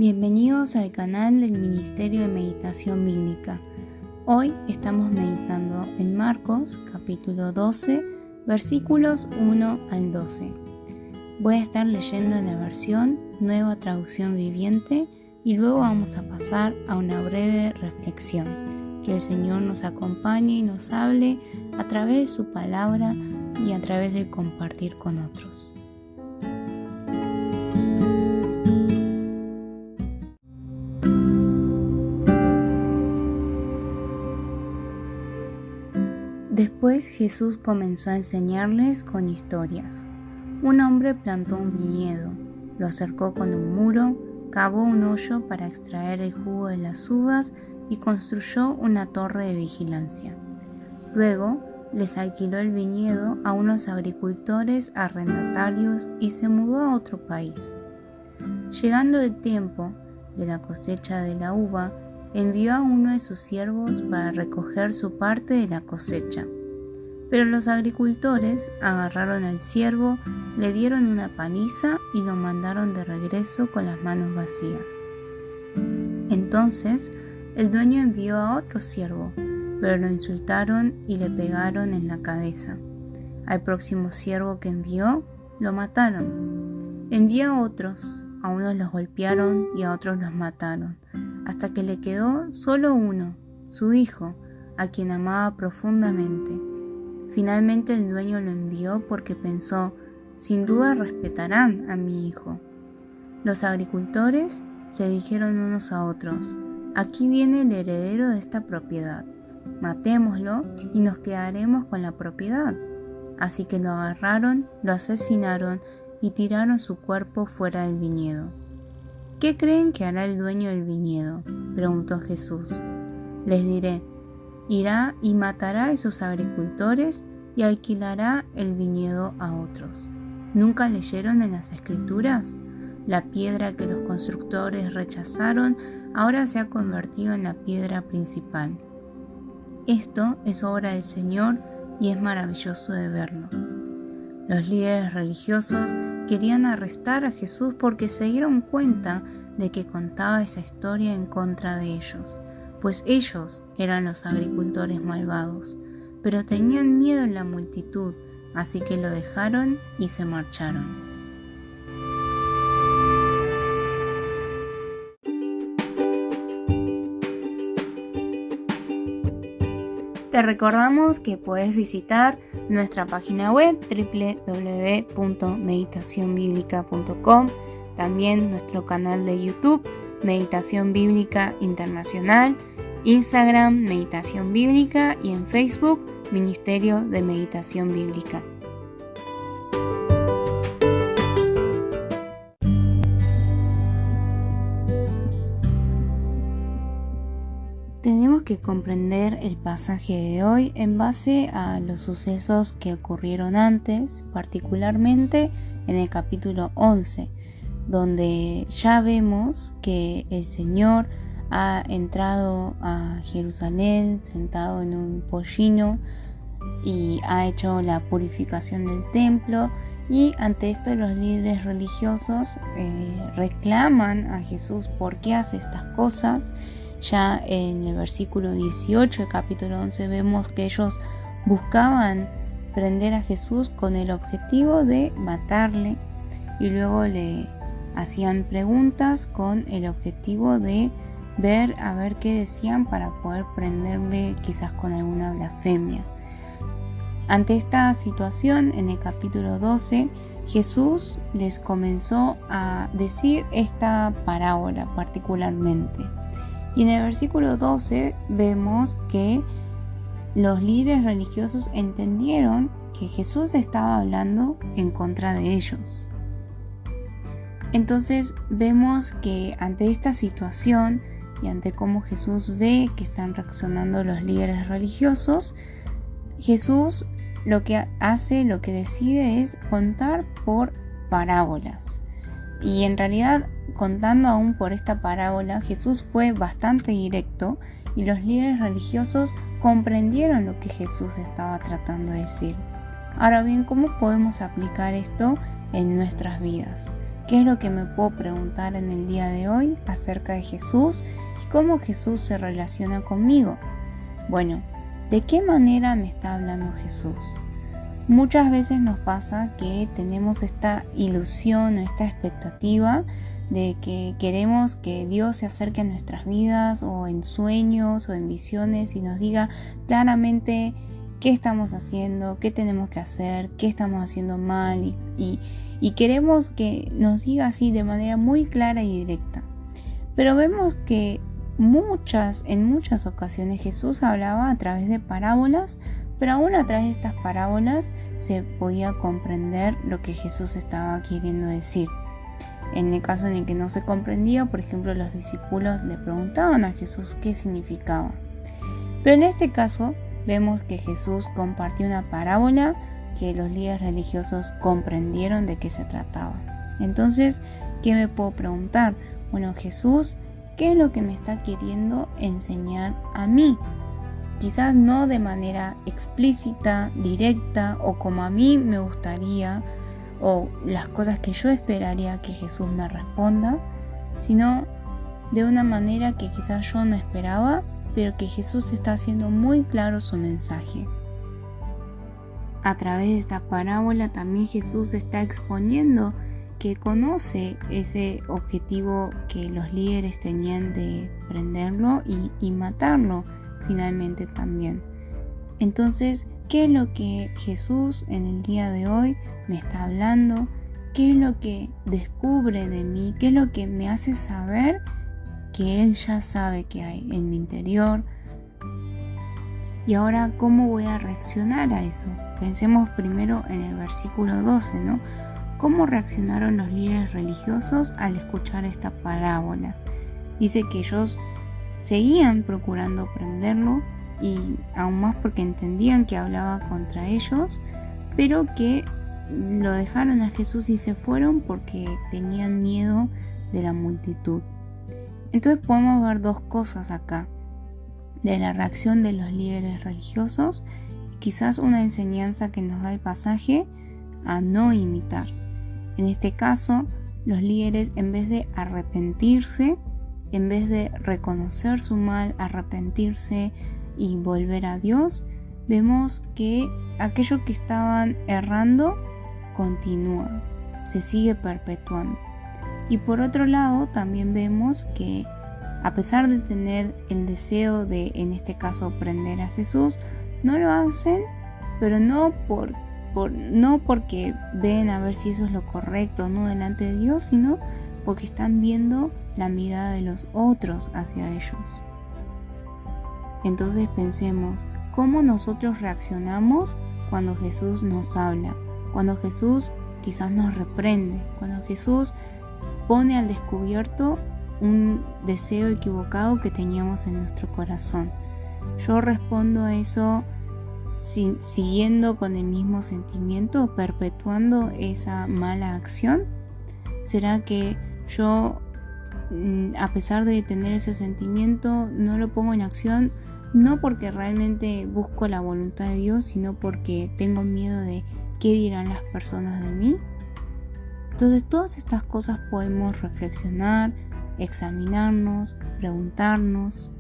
Bienvenidos al canal del Ministerio de Meditación Bíblica. Hoy estamos meditando en Marcos capítulo 12, versículos 1 al 12. Voy a estar leyendo en la versión Nueva Traducción Viviente y luego vamos a pasar a una breve reflexión. Que el Señor nos acompañe y nos hable a través de su palabra y a través del compartir con otros. Después Jesús comenzó a enseñarles con historias. Un hombre plantó un viñedo, lo cercó con un muro, cavó un hoyo para extraer el jugo de las uvas y construyó una torre de vigilancia. Luego les alquiló el viñedo a unos agricultores arrendatarios y se mudó a otro país. Llegando el tiempo de la cosecha de la uva, envió a uno de sus siervos para recoger su parte de la cosecha. Pero los agricultores agarraron al siervo, le dieron una paliza y lo mandaron de regreso con las manos vacías. Entonces el dueño envió a otro siervo, pero lo insultaron y le pegaron en la cabeza. Al próximo siervo que envió, lo mataron. Envió a otros, a unos los golpearon y a otros los mataron, hasta que le quedó solo uno, su hijo, a quien amaba profundamente. Finalmente el dueño lo envió porque pensó, sin duda respetarán a mi hijo. Los agricultores se dijeron unos a otros, aquí viene el heredero de esta propiedad, matémoslo y nos quedaremos con la propiedad. Así que lo agarraron, lo asesinaron y tiraron su cuerpo fuera del viñedo. ¿Qué creen que hará el dueño del viñedo?, preguntó Jesús. Les diré, irá y matará a esos agricultores y alquilará el viñedo a otros. ¿Nunca leyeron en las Escrituras? La piedra que los constructores rechazaron ahora se ha convertido en la piedra principal. Esto es obra del Señor y es maravilloso de verlo. Los líderes religiosos querían arrestar a Jesús porque se dieron cuenta de que contaba esa historia en contra de ellos, pues ellos eran los agricultores malvados, pero tenían miedo en la multitud, así que lo dejaron y se marcharon. Te recordamos que puedes visitar nuestra página web www.meditacionbiblica.com, también nuestro canal de YouTube Meditación Bíblica Internacional, Instagram Meditación Bíblica y en Facebook Ministerio de Meditación Bíblica. Tenemos que comprender el pasaje de hoy en base a los sucesos que ocurrieron antes, particularmente en el capítulo 11, donde ya vemos que el Señor ha entrado a Jerusalén sentado en un pollino y ha hecho la purificación del templo, y ante esto los líderes religiosos reclaman a Jesús por qué hace estas cosas. Ya en el versículo 18 del capítulo 11 vemos que ellos buscaban prender a Jesús con el objetivo de matarle y luego le hacían preguntas con el objetivo de ver a ver qué decían para poder prenderle quizás con alguna blasfemia. Ante esta situación, en el capítulo 12, Jesús les comenzó a decir esta parábola particularmente. Y en el versículo 12 vemos que los líderes religiosos entendieron que Jesús estaba hablando en contra de ellos. Entonces vemos que ante esta situación y ante cómo Jesús ve que están reaccionando los líderes religiosos, Jesús lo que hace, lo que decide es contar por parábolas. Y en realidad, contando aún por esta parábola, Jesús fue bastante directo y los líderes religiosos comprendieron lo que Jesús estaba tratando de decir. Ahora bien, ¿cómo podemos aplicar esto en nuestras vidas? ¿Qué es lo que me puedo preguntar en el día de hoy acerca de Jesús y cómo Jesús se relaciona conmigo? Bueno, ¿de qué manera me está hablando Jesús? Muchas veces nos pasa que tenemos esta ilusión o esta expectativa de que queremos que Dios se acerque a nuestras vidas o en sueños o en visiones y nos diga claramente qué estamos haciendo, qué tenemos que hacer, qué estamos haciendo mal y queremos que nos diga así de manera muy clara y directa. Pero vemos que en muchas ocasiones Jesús hablaba a través de parábolas, pero aún a través de estas parábolas se podía comprender lo que Jesús estaba queriendo decir. En el caso en el que no se comprendía, por ejemplo, los discípulos le preguntaban a Jesús qué significaba. Pero en este caso vemos que Jesús compartió una parábola que los líderes religiosos comprendieron de qué se trataba. Entonces, ¿qué me puedo preguntar? Bueno, Jesús, ¿qué es lo que me está queriendo enseñar a mí? Quizás no de manera explícita, directa o como a mí me gustaría o las cosas que yo esperaría que Jesús me responda, sino de una manera que quizás yo no esperaba, pero que Jesús está haciendo muy claro su mensaje. A través de esta parábola también Jesús está exponiendo que conoce ese objetivo que los líderes tenían de prenderlo y matarlo finalmente también. Entonces, ¿qué es lo que Jesús en el día de hoy me está hablando? ¿Qué es lo que descubre de mí? ¿Qué es lo que me hace saber que Él ya sabe que hay en mi interior? Y ahora, ¿cómo voy a reaccionar a eso? Pensemos primero en el versículo 12, ¿no? ¿Cómo reaccionaron los líderes religiosos al escuchar esta parábola? Dice que ellos seguían procurando prenderlo y aún más porque entendían que hablaba contra ellos, pero que lo dejaron a Jesús y se fueron porque tenían miedo de la multitud. Entonces podemos ver dos cosas acá, de la reacción de los líderes religiosos, quizás una enseñanza que nos da el pasaje a no imitar. En este caso, los líderes, en vez de arrepentirse, en vez de reconocer su mal, arrepentirse y volver a Dios, vemos que aquello que estaban errando continúa, se sigue perpetuando. Y por otro lado, también vemos que a pesar de tener el deseo de, en este caso, prender a Jesús, no lo hacen, pero no porque ven a ver si eso es lo correcto o no delante de Dios, sino porque están viendo la mirada de los otros hacia ellos. Entonces pensemos, ¿cómo nosotros reaccionamos cuando Jesús nos habla? Cuando Jesús quizás nos reprende, cuando Jesús pone al descubierto un deseo equivocado que teníamos en nuestro corazón. Yo respondo a eso siguiendo con el mismo sentimiento, perpetuando esa mala acción. ¿Será que yo, a pesar de tener ese sentimiento, no lo pongo en acción? No porque realmente busco la voluntad de Dios, sino porque tengo miedo de qué dirán las personas de mí. Entonces, todas estas cosas podemos reflexionar, examinarnos, preguntarnos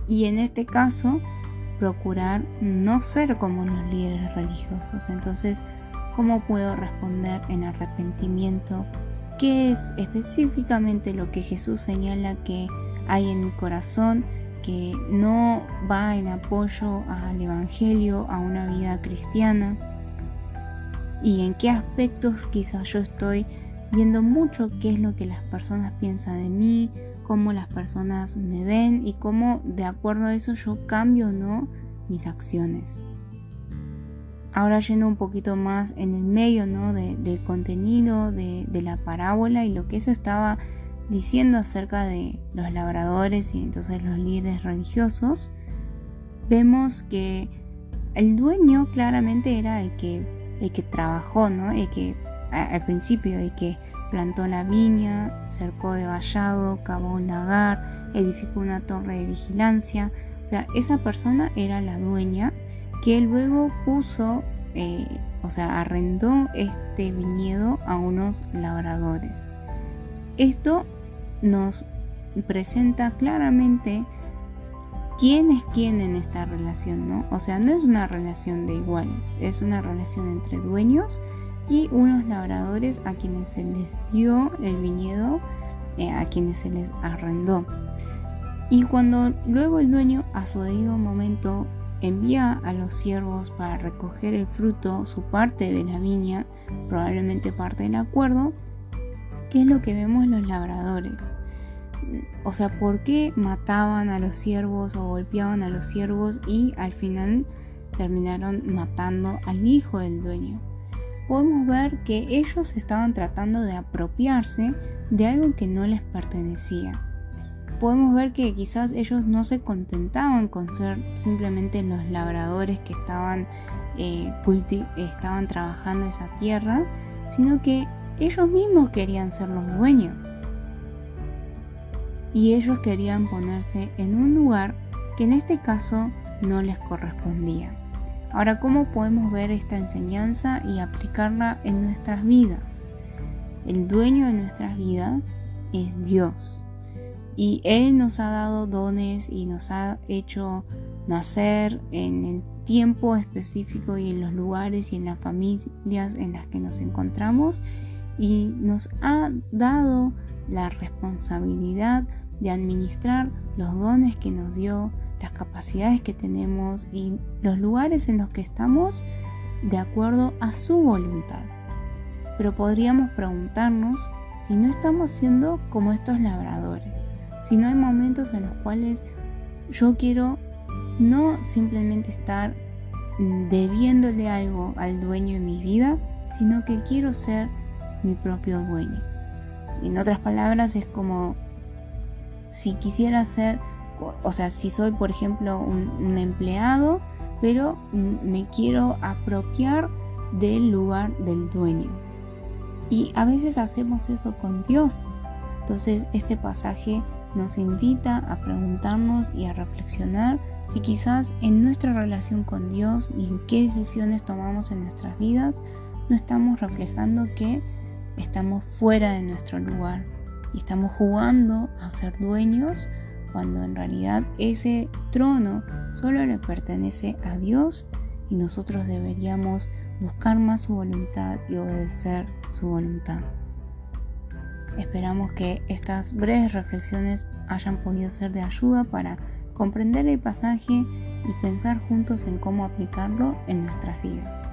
y en este caso procurar no ser como los líderes religiosos. Entonces, ¿cómo puedo responder en arrepentimiento? ¿Qué es específicamente lo que Jesús señala que hay en mi corazón que no va en apoyo al Evangelio, a una vida cristiana? ¿Y en qué aspectos quizás yo estoy viendo mucho qué es lo que las personas piensan de mí, cómo las personas me ven y cómo de acuerdo a eso yo cambio o no mis acciones? Ahora yendo un poquito más en el medio, ¿no? del contenido de la parábola y lo que eso estaba diciendo acerca de los labradores y entonces los líderes religiosos, vemos que el dueño claramente era el que trabajó, ¿no? El que al principio, el que plantó la viña, cercó de vallado, cavó un lagar, edificó una torre de vigilancia. O sea, esa persona era la dueña que luego puso arrendó este viñedo a unos labradores. Esto nos presenta claramente quién es quién en esta relación, ¿no? O sea, no es una relación de iguales, es una relación entre dueños y unos labradores a quienes se les dio el viñedo, a quienes se les arrendó. Y cuando luego el dueño a su debido momento envía a los siervos para recoger el fruto, su parte de la viña, probablemente parte del acuerdo, ¿qué es lo que vemos los labradores? O sea, ¿por qué mataban a los siervos o golpeaban a los siervos y al final terminaron matando al hijo del dueño? Podemos ver que ellos estaban tratando de apropiarse de algo que no les pertenecía. Podemos ver que quizás ellos no se contentaban con ser simplemente los labradores que estaban trabajando esa tierra, sino que ellos mismos querían ser los dueños. Y ellos querían ponerse en un lugar que en este caso no les correspondía. Ahora, ¿cómo podemos ver esta enseñanza y aplicarla en nuestras vidas? El dueño de nuestras vidas es Dios. Y Él nos ha dado dones y nos ha hecho nacer en el tiempo específico y en los lugares y en las familias en las que nos encontramos, y nos ha dado la responsabilidad de administrar los dones que nos dio, las capacidades que tenemos y los lugares en los que estamos de acuerdo a su voluntad. Pero podríamos preguntarnos si no estamos siendo como estos labradores, si no hay momentos en los cuales yo quiero no simplemente estar debiéndole algo al dueño de mi vida, sino que quiero ser mi propio dueño. En otras palabras, es como si quisiera ser, o sea, si soy por ejemplo un empleado, pero me quiero apropiar del lugar del dueño. Y a veces hacemos eso con Dios. Entonces este pasaje nos invita a preguntarnos y a reflexionar si quizás en nuestra relación con Dios y en qué decisiones tomamos en nuestras vidas no estamos reflejando que estamos fuera de nuestro lugar y estamos jugando a ser dueños, cuando en realidad ese trono solo le pertenece a Dios y nosotros deberíamos buscar más su voluntad y obedecer su voluntad. Esperamos que estas breves reflexiones hayan podido ser de ayuda para comprender el pasaje y pensar juntos en cómo aplicarlo en nuestras vidas.